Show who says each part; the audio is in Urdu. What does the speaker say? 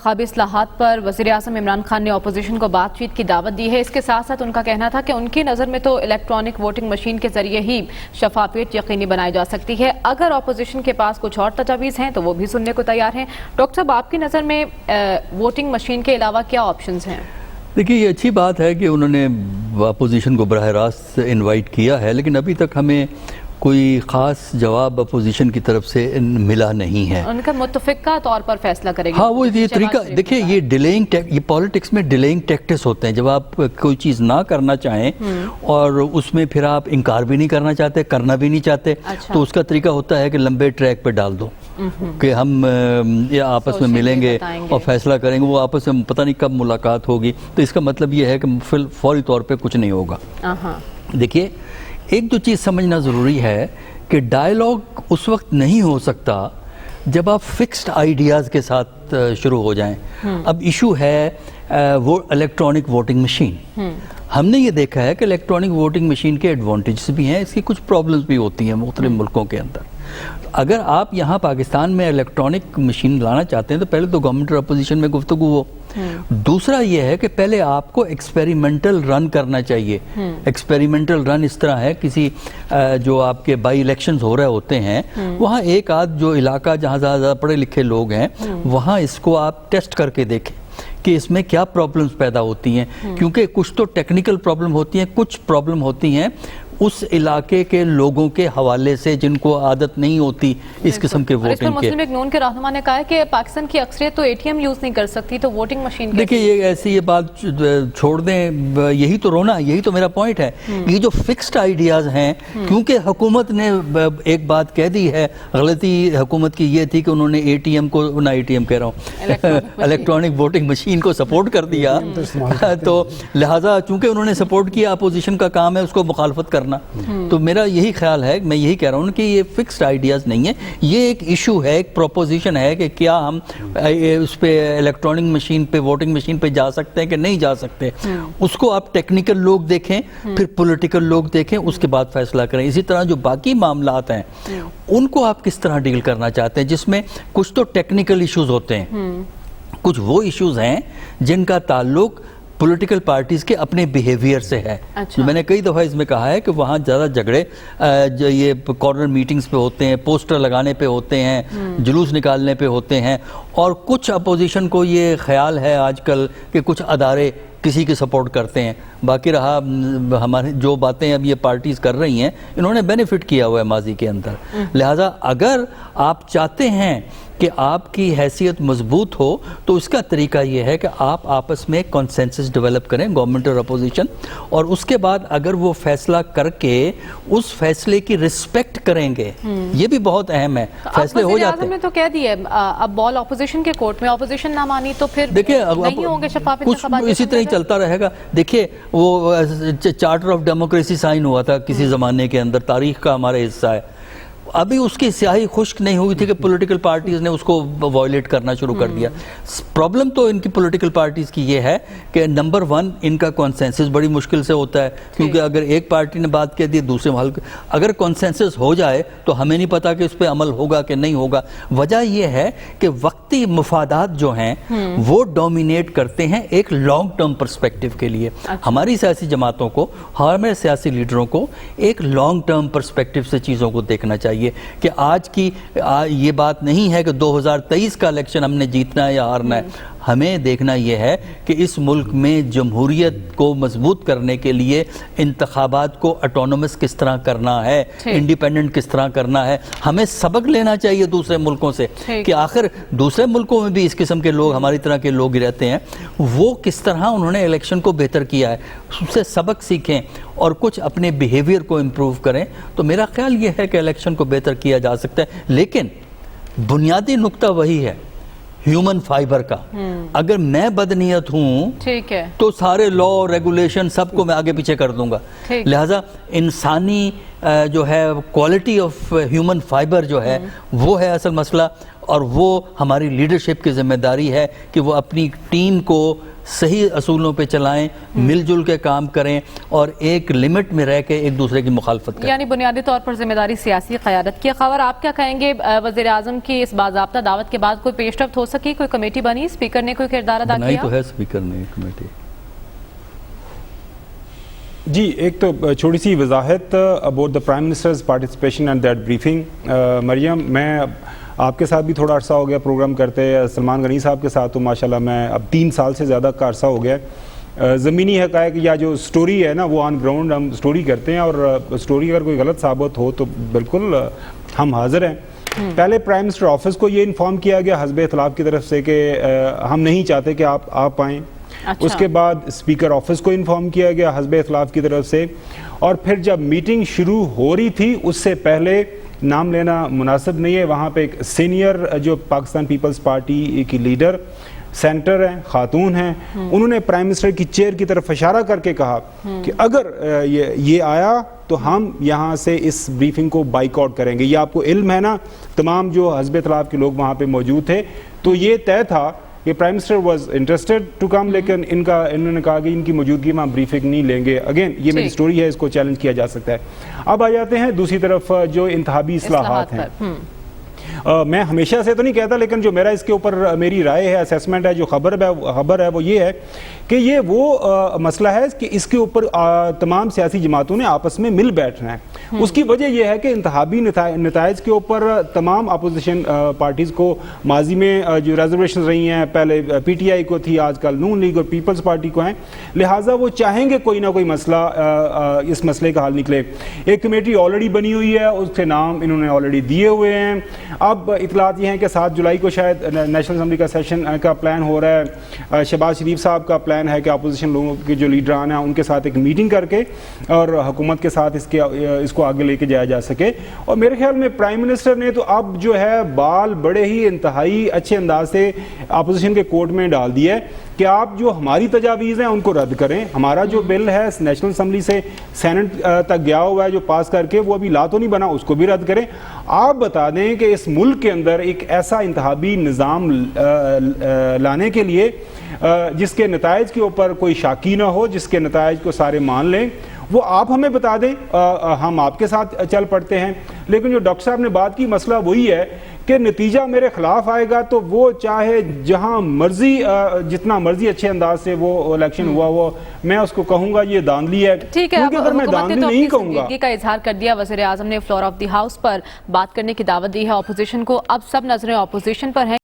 Speaker 1: انتخابی اصلاحات پر وزیر اعظم عمران خان نے اپوزیشن کو بات چیت کی دعوت دی ہے. اس کے ساتھ ساتھ ان کا کہنا تھا کہ ان کی نظر میں تو الیکٹرانک ووٹنگ مشین کے ذریعے ہی شفافیت یقینی بنائی جا سکتی ہے. اگر اپوزیشن کے پاس کچھ اور تجاویز ہیں تو وہ بھی سننے کو تیار ہیں. ڈاکٹر صاحب، آپ کی نظر میں ووٹنگ مشین کے علاوہ کیا آپشنز ہیں؟
Speaker 2: دیکھیے، یہ اچھی بات ہے کہ انہوں نے اپوزیشن کو براہ راست انوائٹ کیا ہے، لیکن ابھی تک ہمیں کوئی خاص جواب اپوزیشن کی طرف سے ملا نہیں ہے.
Speaker 1: ان کا متفقہ طور پر فیصلہ کرے گی.
Speaker 2: ہاں، وہ یہ طریقہ دیکھیں، یہ پالیٹکس میں ڈیلیئنگ ٹیکٹس ہوتے ہیں. جب آپ کوئی چیز نہ کرنا چاہیں اور اس میں پھر آپ انکار بھی نہیں کرنا چاہتے، کرنا بھی نہیں چاہتے، تو اس کا طریقہ ہوتا ہے کہ لمبے ٹریک پہ ڈال دو کہ ہم آپس میں ملیں گے اور فیصلہ کریں گے. وہ آپس میں پتہ نہیں کب ملاقات ہوگی، تو اس کا مطلب یہ ہے کہ فوری طور پہ کچھ نہیں ہوگا. دیکھیے، ایک دو چیز سمجھنا ضروری ہے کہ ڈائیلاگ اس وقت نہیں ہو سکتا جب آپ فکسڈ آئیڈیاز کے ساتھ شروع ہو جائیں. اب ایشو ہے وہ الیکٹرانک ووٹنگ مشین. ہم نے یہ دیکھا ہے کہ الیکٹرانک ووٹنگ مشین کے ایڈوانٹیجز بھی ہیں، اس کی کچھ پرابلمز بھی ہوتی ہیں مختلف ملکوں کے اندر. اگر آپ یہاں پاکستان میں الیکٹرانک مشین لانا چاہتے ہیں تو پہلے تو گورنمنٹ اور اپوزیشن میں گفتگو ہو. دوسرا یہ ہے کہ پہلے آپ کو ایکسپیریمنٹل رن کرنا چاہیے. ایکسپیریمنٹل رن اس طرح ہے، کسی جو آپ کے بائی الیکشنز ہو رہے ہوتے ہیں، وہاں ایک آدھ جو علاقہ جہاں زیادہ پڑھے لکھے لوگ ہیں، وہاں اس کو آپ ٹیسٹ کر کے دیکھیں کہ اس میں کیا پرابلمز پیدا ہوتی ہیں. کیونکہ کچھ تو ٹیکنیکل پرابلم ہوتی ہیں، کچھ پرابلم ہوتی ہیں اس علاقے کے لوگوں کے حوالے سے جن کو عادت نہیں ہوتی اس قسم کے ووٹنگ کے.
Speaker 1: مسلم لیگ نون کے رہنما نے کہا ہے کہ پاکستان کی اکثریت تو اے ٹی ایم یوز نہیں کر سکتی، تو ووٹنگ مشین
Speaker 2: دیکھیں، یہ بات چھوڑ دیں. یہی تو رونا، یہی تو میرا پوائنٹ ہے. یہ جو فکسڈ آئیڈیاز ہیں، کیونکہ حکومت نے ایک بات کہہ دی ہے، غلطی حکومت کی یہ تھی کہ انہوں نے اے ٹی ایم کو، نہ اے ٹی ایم کہہ رہا ہوں، الیکٹرانک ووٹنگ مشین کو سپورٹ کر دیا. تو لہٰذا چونکہ انہوں نے سپورٹ کیا، اپوزیشن کا کام ہے اس کو مخالفت کرنا. تو میرا یہی خیال ہے، میں یہی کہہ رہا ہوں کہ یہ فکسڈ آئیڈیاز نہیں ہے. یہ ایک ایشو ہے، ایک پروپوزیشن ہے کہ کیا ہم اس پہ الیکٹرانک مشین پہ، ووٹنگ مشین پہ جا سکتے ہیں کہ نہیں جا سکتے. اس کو آپ ٹیکنیکل لوگ دیکھیں، پھر پولیٹیکل لوگ دیکھیں، اس کے بعد فیصلہ کریں. اسی طرح جو باقی معاملات ہیں ان کو آپ کس طرح ڈیل کرنا چاہتے ہیں، جس میں کچھ تو ٹیکنیکل ایشوز ہوتے ہیں، کچھ وہ ایشوز ہیں جن کا تعلق پولیٹیکل پارٹیز کے اپنے بیہیویئر سے ہے. میں نے کئی دفعہ اس میں کہا ہے کہ وہاں زیادہ جھگڑے جو یہ کارنر میٹنگز پہ ہوتے ہیں، پوسٹر لگانے پہ ہوتے ہیں، جلوس نکالنے پہ ہوتے ہیں. اور کچھ اپوزیشن کو یہ خیال ہے آج کل کہ کچھ ادارے کسی کی سپورٹ کرتے ہیں. باقی رہا ہمارے جو باتیں اب یہ پارٹیز کر رہی ہیں، انہوں نے بینیفٹ کیا ہوا ہے ماضی کے اندر. لہٰذا اگر آپ چاہتے ہیں کہ آپ کی حیثیت مضبوط ہو تو اس کا طریقہ یہ ہے کہ آپ آپس میں کنسنسس ڈیولپ کریں، گورنمنٹ اور اپوزیشن، اور اس کے بعد اگر وہ فیصلہ کر کے اس فیصلے کی رسپیکٹ کریں گے. یہ بھی بہت اہم ہے. فیصلے ہو جاتے ہیں.
Speaker 1: نے تو کہہ دیا اب بال اپوزیشن کے کورٹ میں، اپوزیشن نہ مانی تو پھر نہیں ہوں گے شفاف انتخابات.
Speaker 2: اسی طرح ہی چلتا رہے گا. دیکھیے، وہ چارٹر آف ڈیموکریسی سائن ہوا تھا کسی زمانے کے اندر، تاریخ کا ہمارے حصہ ہے. ابھی اس کی سیاہی خشک نہیں ہوئی تھی کہ پولیٹیکل پارٹیز نے اس کو وائلیٹ کرنا شروع کر دیا. پرابلم تو ان کی پولیٹیکل پارٹیز کی یہ ہے کہ نمبر ون، ان کا کنسنسس بڑی مشکل سے ہوتا ہے. کیونکہ اگر ایک پارٹی نے بات کہہ دی، دوسرے اگر کنسنسس ہو جائے تو ہمیں نہیں پتا کہ اس پہ عمل ہوگا کہ نہیں ہوگا. وجہ یہ ہے کہ وقتی مفادات جو ہیں وہ ڈومینیٹ کرتے ہیں ایک لانگ ٹرم پرسپیکٹو کے لیے. ہماری سیاسی جماعتوں کو، ہمارے سیاسی لیڈروں کو ایک لانگ ٹرم پرسپیکٹو سے چیزوں کو دیکھنا چاہیے کہ آج کی یہ بات نہیں ہے کہ 2023 کا الیکشن ہم نے جیتنا ہے یا ہارنا ہے. ہمیں دیکھنا یہ ہے کہ اس ملک میں جمہوریت کو مضبوط کرنے کے لیے انتخابات کو اٹونومس کس طرح کرنا ہے، انڈیپینڈنٹ کس طرح کرنا ہے. ہمیں سبق لینا چاہیے دوسرے ملکوں سے کہ آخر دوسرے ملکوں میں بھی اس قسم کے لوگ، ہماری طرح کے لوگ رہتے ہیں، وہ کس طرح انہوں نے الیکشن کو بہتر کیا ہے. اس سے سبق سیکھیں اور کچھ اپنے بیہیویئر کو امپروو کریں. تو میرا خیال یہ ہے کہ الیکشن کو بہتر کیا جا سکتا ہے. لیکن بنیادی نقطہ وہی ہے، ہیومن فائبر کا. اگر میں بدنیت ہوں تو سارے لا اور ریگولیشن سب کو میں آگے پیچھے کر دوں گا. لہٰذا انسانی جو ہے کوالٹی آف ہیومن فائبر جو ہے وہ ہے اصل مسئلہ. اور وہ ہماری لیڈرشپ کی ذمہ داری ہے کہ وہ اپنی ٹیم کو صحیح اصولوں پہ چلائیں, مل جل کے کام کریں اور ایک لمٹ میں رہ کے ایک دوسرے کی مخالفت کریں.
Speaker 1: یعنی بنیادی طور پر ذمہ داری سیاسی قیادت کی. خبر آپ کیا کہیں گے, وزیر اعظم کی اس باضابطہ دعوت کے بعد کوئی پیش رفت ہو سکی, کوئی کمیٹی بنی, اسپیکر نے کوئی کردار ادا
Speaker 2: بنائی
Speaker 1: کیا؟
Speaker 2: تو ہے اسپیکر نے کمیٹی.
Speaker 3: جی, ایک تو چھوٹی سی وضاحت about the prime ministers participation and that briefing. Maryam, میں آپ کے ساتھ بھی تھوڑا عرصہ ہو گیا پروگرام کرتے, سلمان غنی صاحب کے ساتھ تو ماشاءاللہ میں اب 3 سال سے زیادہ کا عرصہ ہو گیا. زمینی حقائق یا جو سٹوری ہے نا وہ آن گراؤنڈ ہم سٹوری کرتے ہیں, اور سٹوری اگر کوئی غلط ثابت ہو تو بالکل ہم حاضر ہیں. پہلے پرائم منسٹر آفس کو یہ انفارم کیا گیا حزب اختلاف کی طرف سے کہ ہم نہیں چاہتے کہ آپ آئیں. اس کے بعد اسپیکر آفس کو انفارم کیا گیا حزب اختلاف کی طرف سے, اور پھر جب میٹنگ شروع ہو رہی تھی اس سے پہلے, نام لینا مناسب نہیں ہے, وہاں پہ ایک سینئر جو پاکستان پیپلز پارٹی کی لیڈر سینٹر ہیں, خاتون ہیں, انہوں نے پرائم منسٹر کی چیئر کی طرف اشارہ کر کے کہا کہ اگر یہ آیا تو ہم یہاں سے اس بریفنگ کو بائیک آؤٹ کریں گے. یہ آپ کو علم ہے نا, تمام جو حزب اختلاف کے لوگ وہاں پہ موجود تھے, تو یہ طے تھا کہ prime minister was interested to come, لیکن انہوں نے کہا کہ ان کی موجودگی میں ہم بریفنگ نہیں لیں گے. اگین یہ میری سٹوری ہے, اس کو چیلنج کیا جا سکتا ہے. اب آ جاتے ہیں دوسری طرف جو انتخابی اصلاحات ہیں. میں ہمیشہ سے تو نہیں کہتا, لیکن جو میرا اس کے اوپر میری رائے ہے, اسیسمنٹ ہے, جو خبر ہے وہ یہ ہے کہ یہ وہ مسئلہ ہے کہ اس کے اوپر تمام سیاسی جماعتوں نے آپس میں مل بیٹھنا ہے. اس کی وجہ یہ ہے کہ انتخابی نتائج کے اوپر تمام اپوزیشن پارٹیز کو ماضی میں جو ریزرویشن رہی ہیں, پہلے پی ٹی آئی کو تھی, آج کل نون لیگ اور پیپلز پارٹی کو ہیں, لہٰذا وہ چاہیں گے کوئی نہ کوئی مسئلہ اس مسئلے کا حل نکلے. ایک کمیٹی آلریڈی بنی ہوئی ہے, اس کے نام انہوں نے آلریڈی دیے ہوئے ہیں. اب اطلاعات یہ ہیں کہ 7 جولائی کو شاید نیشنل اسمبلی کا سیشن کا پلان ہو رہا ہے. شہباز شریف صاحب کا پلان ہے کہ اپوزیشن لوگوں کے جو لیڈران ہیں ان کے ساتھ ایک میٹنگ کر کے اور حکومت کے ساتھ اس کو آگے لے کے جایا جا سکے. اور میرے خیال میں پرائم منسٹر نے تو اب جو ہے بال بڑے ہی انتہائی اچھے انداز سے اپوزیشن کے کورٹ میں ڈال دیا ہے کہ آپ جو ہماری تجاویز ہیں ان کو رد کریں. ہمارا جو بل ہے نیشنل اسمبلی سے سینٹ تک گیا ہوا ہے جو پاس کر کے, وہ ابھی لا تو نہیں بنا, اس کو بھی رد کریں. آپ بتا دیں کہ اس ملک کے اندر ایک ایسا انتخابی نظام لانے کے لیے جس کے نتائج کے اوپر کوئی شاکی نہ ہو, جس کے نتائج کو سارے مان لیں, وہ آپ ہمیں بتا دیں, ہم آپ کے ساتھ چل پڑتے ہیں. لیکن جو ڈاکٹر صاحب نے بات کی, مسئلہ وہی ہے کہ نتیجہ میرے خلاف آئے گا تو وہ چاہے جہاں مرضی جتنا مرضی اچھے انداز سے وہ الیکشن ہوا وہ, میں اس کو کہوں گا یہ دھاندلی ہے.
Speaker 1: ٹھیک ہے,
Speaker 3: کیونکہ اگر میں دھاندلی نہیں کہوں گا.
Speaker 1: کا اظہار کر دیا, وزیر اعظم نے فلور آف دی ہاؤس پر بات کرنے کی دعوت دی ہے اپوزیشن کو. اب سب نظریں اپوزیشن پر ہیں.